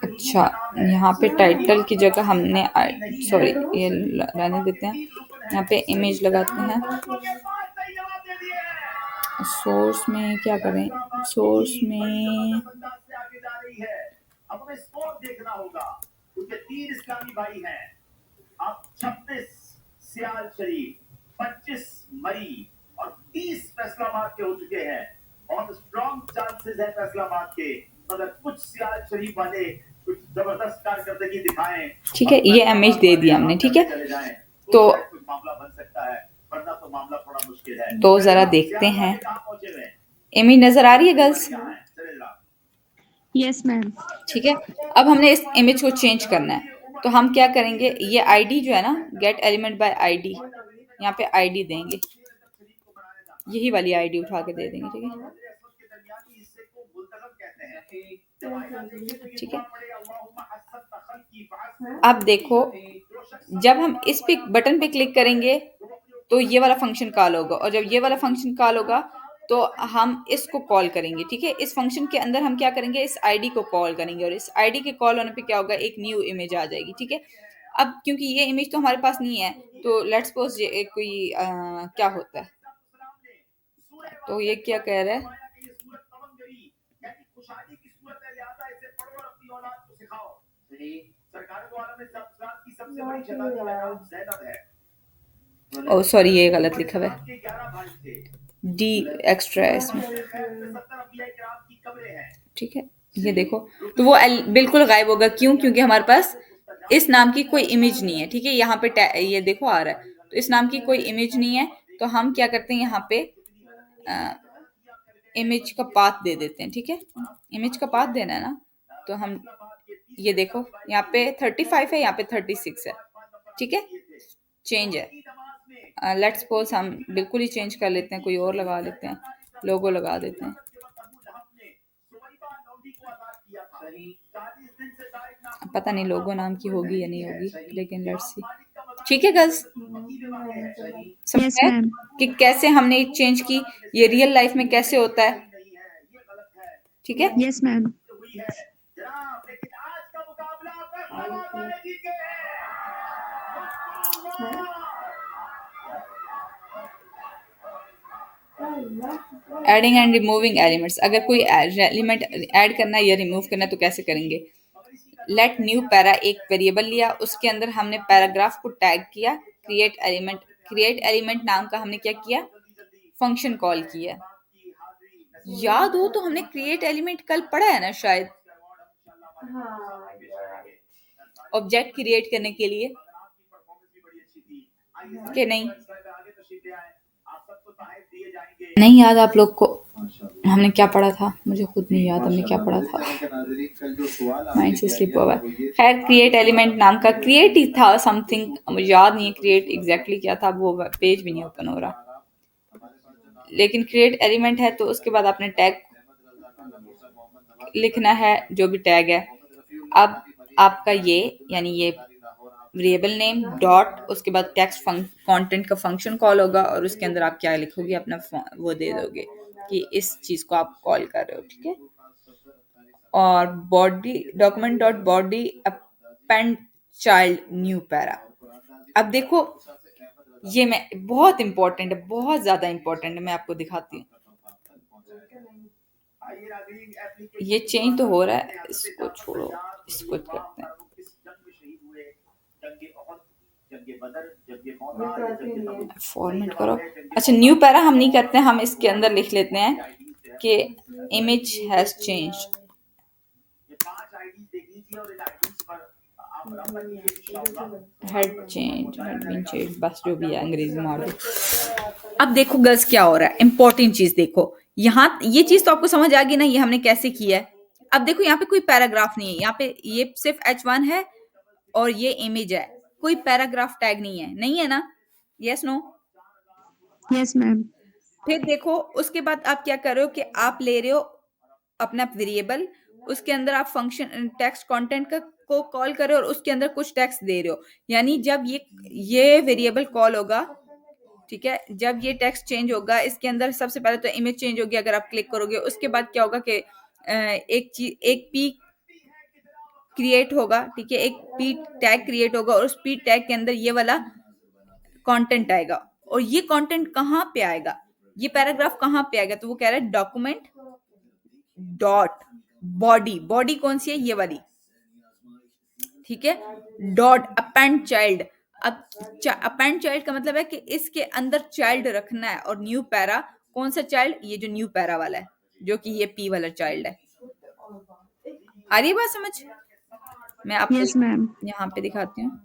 अच्छा, यहाँ पे टाइटल की जगह हमने, सॉरी ये रहने देते हैं, यहाँ पे इमेज लगाते हैं। सोर्स में क्या करें, सोर्स में ठीक है, ये इमेज दे दिया हमने, ठीक है। तो जरा देखते हैं, इमेज नजर आ रही है गर्ल्स? Yes ma'am. ठीक है, अब हमने इस इमेज को चेंज करना है, तो हम क्या करेंगे, ये आईडी जो है ना, गेट एलिमेंट बाय आईडी, यहाँ पे आईडी देंगे, यही वाली आईडी उठा के दे देंगे, ठीक है। ठीक है, अब देखो, जब हम इस पे बटन पे क्लिक करेंगे तो ये वाला फंक्शन कॉल होगा, और जब ये वाला फंक्शन कॉल होगा तो हम इसको कॉल करेंगे, ठीक है। इस फंक्शन के अंदर हम क्या करेंगे, इस आईडी को कॉल करेंगे, और इस आईडी के कॉल होने पे क्या होगा, एक न्यू इमेज आ जाएगी, ठीक है। अब क्योंकि ये इमेज तो हमारे पास नहीं है, तो लेट्स सपोज ये कोई क्या होता है, तो ये क्या कह रहा है, ओ सॉरी ये गलत लिखा हुआ है, डी एक्स्ट्रा है इसमें, ठीक है। ये देखो, तो वो बिल्कुल गायब होगा, क्यों, क्योंकि हमारे पास इस नाम की कोई इमेज नहीं है, ठीक है। यहाँ पे ये देखो आ रहा है, तो इस नाम की कोई इमेज नहीं है, तो हम क्या करते हैं, यहाँ पे इमेज का पाथ दे देते हैं, ठीक है। इमेज का पाथ देना है ना, तो हम ये देखो, यहाँ पे 35 है, यहाँ पे 36 है, ठीक है, चेंज है। लेट्स सपोज हम बिल्कुल ही चेंज कर लेते हैं, कोई और लगा लेते हैं, लोगो लगा देते हैं, पता नहीं लोगो नाम की होगी या नहीं होगी, लेकिन लेट्स सी, ठीक है गर्ल्स, समझ यस में आया मैम। कि कैसे हमने चेंज की, ये रियल लाइफ में कैसे होता है, ठीक है। Yes ma'am. Adding and removing elements, अगर कोई एलिमेंट ऐड करना है या रिमूव करना है तो कैसे करेंगे, लेट न्यू पैरा, एक वेरिएबल लिया, उसके अंदर हमने पैराग्राफ को टैग किया, क्रिएट एलिमेंट नाम का हमने क्या किया, फंक्शन कॉल किया। याद हो तो हमने क्रिएट एलिमेंट कल पढ़ा है ना शायद, ऑब्जेक्ट क्रिएट करने के लिए, कि नहीं, नहीं याद आप लोग को हमने क्या पढ़ा था, मुझे खुद नहीं याद हमने क्या पढ़ा था, माइंड से स्लिप हुआ है। खैर, क्रिएट एलिमेंट नाम का क्रिएट ही था समथिंग, मुझे याद नहीं है क्रिएट एग्जैक्टली क्या था, वो पेज भी नहीं ओपन हो रहा, लेकिन क्रिएट एलिमेंट है, तो उसके बाद आपने टैग लिखना है, जो भी टैग है। अब आपका ये, यानी ये वेरिएबल नेम डॉट, उसके बाद टेक्स्ट कंटेंट का फंक्शन कॉल होगा, और उसके अंदर आप क्या लिखोगे, अपना वो दे दोगे कि इस चीज को आप कॉल कर रहे हो, ठीक है। और body, document dot body append child new para. अब देखो, ये मैं बहुत इंपॉर्टेंट है, बहुत ज्यादा इंपॉर्टेंट है, मैं आपको दिखाती हूँ, ये चेंज तो हो रहा है, इसको छोड़ो, इसको करते हैं, फॉर्मेट करो। अच्छा, न्यू पैरा हम नहीं करते हैं, हम इसके अंदर लिख लेते हैं कि image has changed, had been change, बस जो भी है अंग्रेजी मार दो। अब देखो गर्ल्स क्या हो रहा है, इंपॉर्टेंट चीज देखो। यहाँ ये चीज तो आपको समझ आ गई ना, ये हमने कैसे किया है। अब देखो यहाँ पे कोई पैराग्राफ नहीं है, यहाँ पे ये सिर्फ H1 है और ये इमेज है, कोई पैराग्राफ टैग नहीं है ना? Yes no? Yes ma'am. फिर देखो उसके बाद आप क्या कर रहे हो कि आप ले रहे हो अपना वेरिएबल, उसके अंदर आप फंक्शन टेक्स्ट कंटेंट का को कॉल कर रहे हो और उसके अंदर कुछ टेक्स्ट दे रहे हो। यानी जब ये वेरिएबल कॉल होगा, ठीक है, जब ये टेक्स्ट चेंज होगा इसके अंदर सबसे पहले तो इमेज चेंज होगी अगर आप क्लिक करोगे। उसके बाद क्या होगा कि एक पी क्रिएट होगा, ठीक है, एक पी टैग क्रिएट होगा और उस पी टैग के अंदर ये वाला कंटेंट आएगा। और ये कंटेंट कहाँ पे आएगा, ये पैराग्राफ कहाँ पे आएगा? तो वो कह रहा है डॉक्यूमेंट डॉट बॉडी। बॉडी कौन सी है? ये वाली, ठीक है। Dot append child. अब अपेंड चाइल्ड का मतलब है कि इसके अंदर चाइल्ड रखना है। और न्यू पैरा, कौन सा चाइल्ड? ये जो न्यू पैरा वाला है, जो कि ये पी वाला चाइल्ड है। आ रही है बात समझ? मैं आपको यस मैम। यहाँ पे दिखाती हूँ,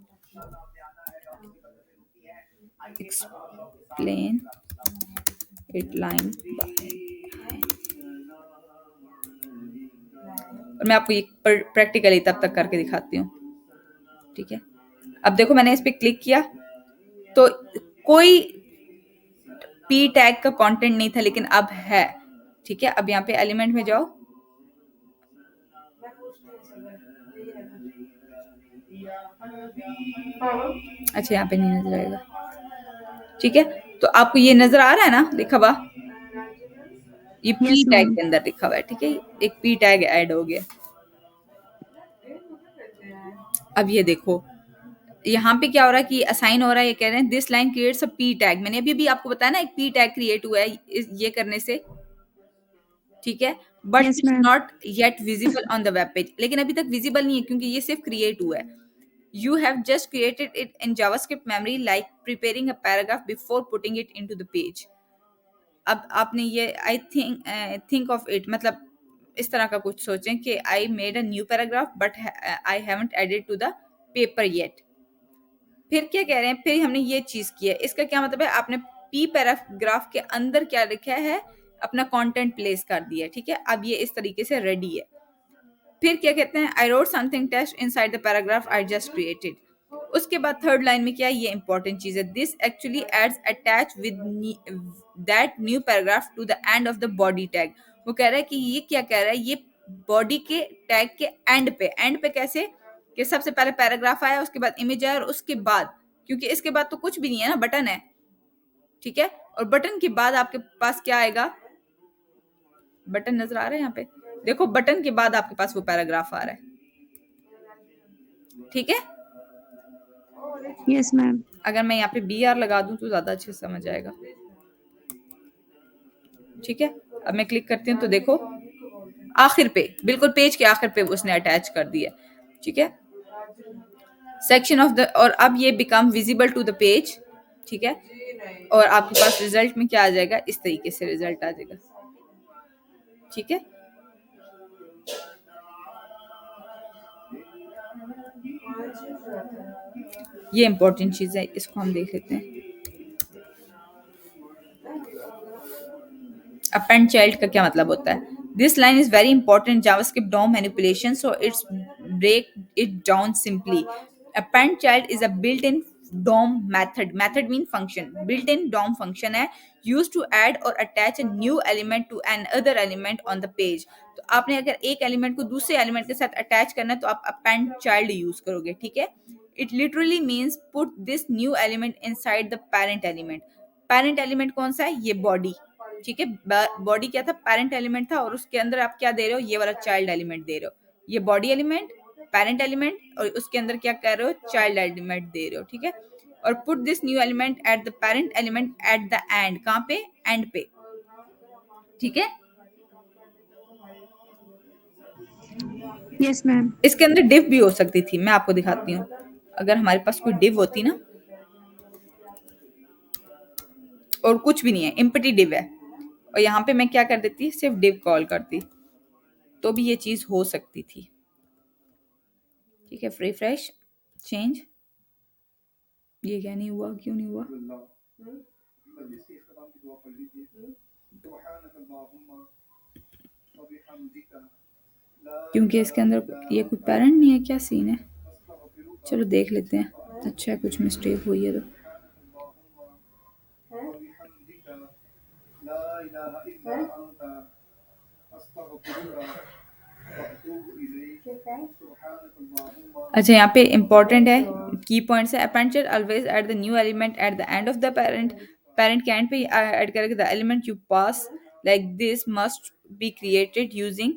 एक्सप्लेन इट लाइन बाय। और मैं आपको ये प्रैक्टिकली तब तक करके दिखाती हूँ, ठीक है। अब देखो मैंने इस पे क्लिक किया तो कोई पी टैग का कंटेंट नहीं था, लेकिन अब है, ठीक है। अब यहाँ पे एलिमेंट में जाओ, अच्छा यहाँ पे नहीं नजर आएगा, ठीक है। तो आपको ये नजर आ रहा है ना लिखा हुआ, ये पी यस टैग मैम। के अंदर लिखा हुआ है, ठीक है। एक पी टैग ऐड हो गया। अब ये देखो यहाँ पे क्या हो रहा है कि असाइन हो रहा है, ये कह रहे हैं this line creates a P tag. मैंने अभी भी आपको बताया ना एक पी टैग क्रिएट हुआ है ये करने से, ठीक है। But yes it's ma'am. Not yet visible on the web page, लेकिन अभी तक विजिबल नहीं है क्योंकि ये सिर्फ क्रिएट हुआ है। You have just created it in JavaScript memory like preparing a paragraph before putting it into the page. अब आपने ये आई थिंक ऑफ इट मतलब इस तरह का कुछ सोचें कि I made a new paragraph but I haven't added to the paper yet. फिर क्या कह रहे हैं, फिर हमने ये चीज की है, इसका क्या मतलब है? आपने पी पैराग्राफ के अंदर क्या लिखा है, अपना कंटेंट प्लेस कर दिया है, ठीक है। अब ये इस तरीके से रेडी है। फिर क्या कहते हैं, I wrote something test inside the paragraph I just created. उसके बाद थर्ड लाइन में क्या है, ये इंपॉर्टेंट चीज है, this actually adds attach with that new paragraph to the end of the body tag. वो कह रहा है कि ये क्या कह रहा है, ये बॉडी के टैग के एंड पे कैसे कि सबसे पहले पैराग्राफ आया, उसके बाद इमेज आया और उसके बाद, क्योंकि इसके बाद तो कुछ भी नहीं है ना, बटन है, ठीक है। और बटन के बाद आपके पास क्या आएगा, बटन नजर आ रहा है यहाँ पे, देखो बटन के बाद आपके पास वो पैराग्राफ आ रहा है, ठीक है। Yes ma'am. अगर मैं यहाँ पे बी आर लगा दूं तो ज्यादा अच्छे से समझ आएगा, ठीक है। अब मैं क्लिक करती हूँ तो देखो आखिर पे, बिल्कुल पेज के आखिर पे उसने अटैच कर दिया, ठीक है। सेक्शन ऑफ द, और अब ये become visible to the page, ठीक है। और आपके पास रिजल्ट में क्या आ जाएगा, इस तरीके से रिजल्ट आ जाएगा, ठीक है। ये इंपॉर्टेंट चीज है, इसको हम देख लेते हैं। अपेंड चाइल्ड का क्या मतलब होता है? This line is very important JavaScript DOM manipulation, so it's break it down simply. Append child is a built in DOM method. Method mean function. Built-in DOM function है used to add or attach a new element to another element on the page. तो आपने अगर एक element को दूसरे element के साथ attach करना है तो आप append child यूज करोगे, ठीक है। It literally means put this new element inside the parent element. Parent element कौन सा है? ये बॉडी, ठीक है। बॉडी क्या था? पेरेंट एलिमेंट था और उसके अंदर आप क्या दे रहे हो, ये वाला चाइल्ड एलिमेंट दे रहे हो। ये बॉडी एलिमेंट, पेरेंट एलिमेंट, और उसके अंदर क्या कर रहे हो, चाइल्ड एलिमेंट दे रहे हो, ठीक है। और put this new element at the parent element at the and, कहाँ पे? एंड पे, ठीक है। Yes ma'am. इसके अंदर डिव भी हो सकती थी, मैं आपको दिखाती हूँ। अगर हमारे पास कोई डिव होती ना, और कुछ भी नहीं है, एम्प्टी डिव है, और यहाँ पे मैं क्या कर देती, सिर्फ डिव कॉल करती, तो भी ये चीज हो सकती थी, ठीक है। फ्री फ्रेश चेंज, ये क्या नहीं हुआ, क्यों नहीं हुआ? क्योंकि इसके अंदर ये कोई पेरेंट नहीं है, क्या सीन है? चलो देख लेते हैं। अच्छा है, कुछ मिस्टेक हुई है तो। अच्छा, यहाँ पे इम्पोर्टेंट है, की पॉइंट्स है। Append child always at the new element at the end of the parent. Parent के एंड पे ऐड करेगा the element you pass like this must be created using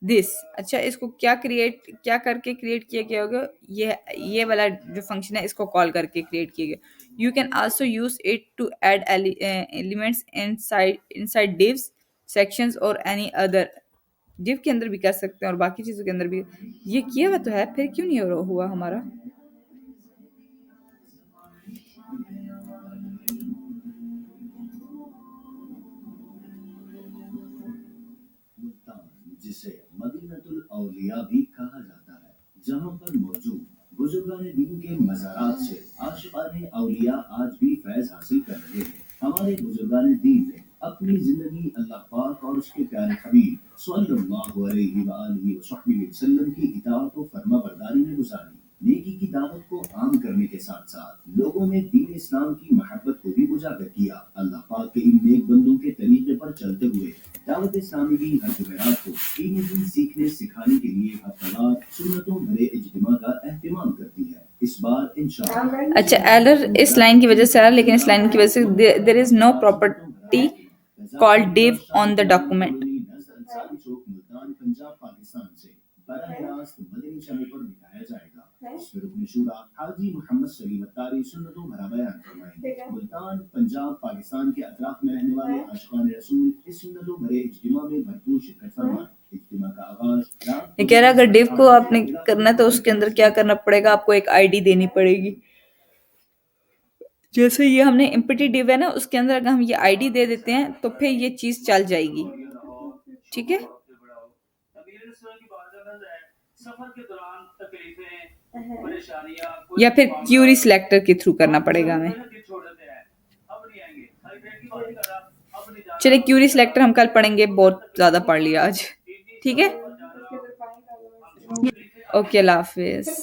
this. अच्छा, इसको क्या करके क्रिएट किया गया होगा? ये वाला जो फंक्शन है इसको कॉल करके क्रिएट किया गया। You can also use it to add elements inside divs, sections और एनी अदर। div के अंदर भी कर सकते हैं और बाकी चीजों के अंदर भी। ये किया हुआ तो है, फिर क्यों नहीं हुआ हमारा? मुल्तान, जिसे मदीनतुल औलिया भी कहा जाता है, जहां पर मौजूद बुजुर्गान दीन के मज़ारात से आशिकान औलिया आज भी फैज हासिल कर रहे हैं। हमारे बुजुर्गान दीन ने अपनी जिंदगी अल्लाह पाक और उसके प्यारे हबीब सल्लल्लाहु अलैहि वसल्लम की इताअत और फर्माबरदारी में गुजारी। नेकी की दावत को आम करने के साथ साथ लोगों में दीन इस्लाम की मोहब्बत को भी उजागर किया। अल्लाह पाक के इन नेक बंदों के तरीके पर चलते हुए दावत इस्लामी की हर जुमेरात को दीन सीखने सिखाने के लिए हफ्तावार सुन्नतों भरे इज्तिमा का एहतमाम करती है। इस बार इंशाअल्लाह। अच्छा, एरर इस लाइन की वजह से आ, लेकिन इस लाइन की वजह से there is no property called div on the document. Punjab Pakistan से बराह रास्त मदनी चैनल पर दिखाया जाएगा। इसमें रुकन शूरा हाजी मोहम्मद सलीम अत्तारी सुन्नतों भरा बयान फरमाएंगे। मुल्तान पंजाब पाकिस्तान के अतराफ में रहने वाले आशिकान रसूल इस सुन्नतों भरे इज्तिमा में भरपूर शिरकत फरमाएं। इज्तिमा का आगाज, ये कह रहा है अगर डिव को आपने करना है तो उसके अंदर क्या करना पड़ेगा? आपको एक आईडी देनी पड़ेगी। जैसे ये हमने एम्प्टी div है ना, उसके अंदर अगर हम ये आईडी दे देते हैं तो फिर ये चीज चल जाएगी। ठीक है, या फिर क्यूरी सिलेक्टर के थ्रू करना पड़ेगा हमें। चलिए, क्यूरी सिलेक्टर हम कल पढ़ेंगे, बहुत ज्यादा पढ़ लिया आज। ठीक है, ओके, अल्लाह हाफिज।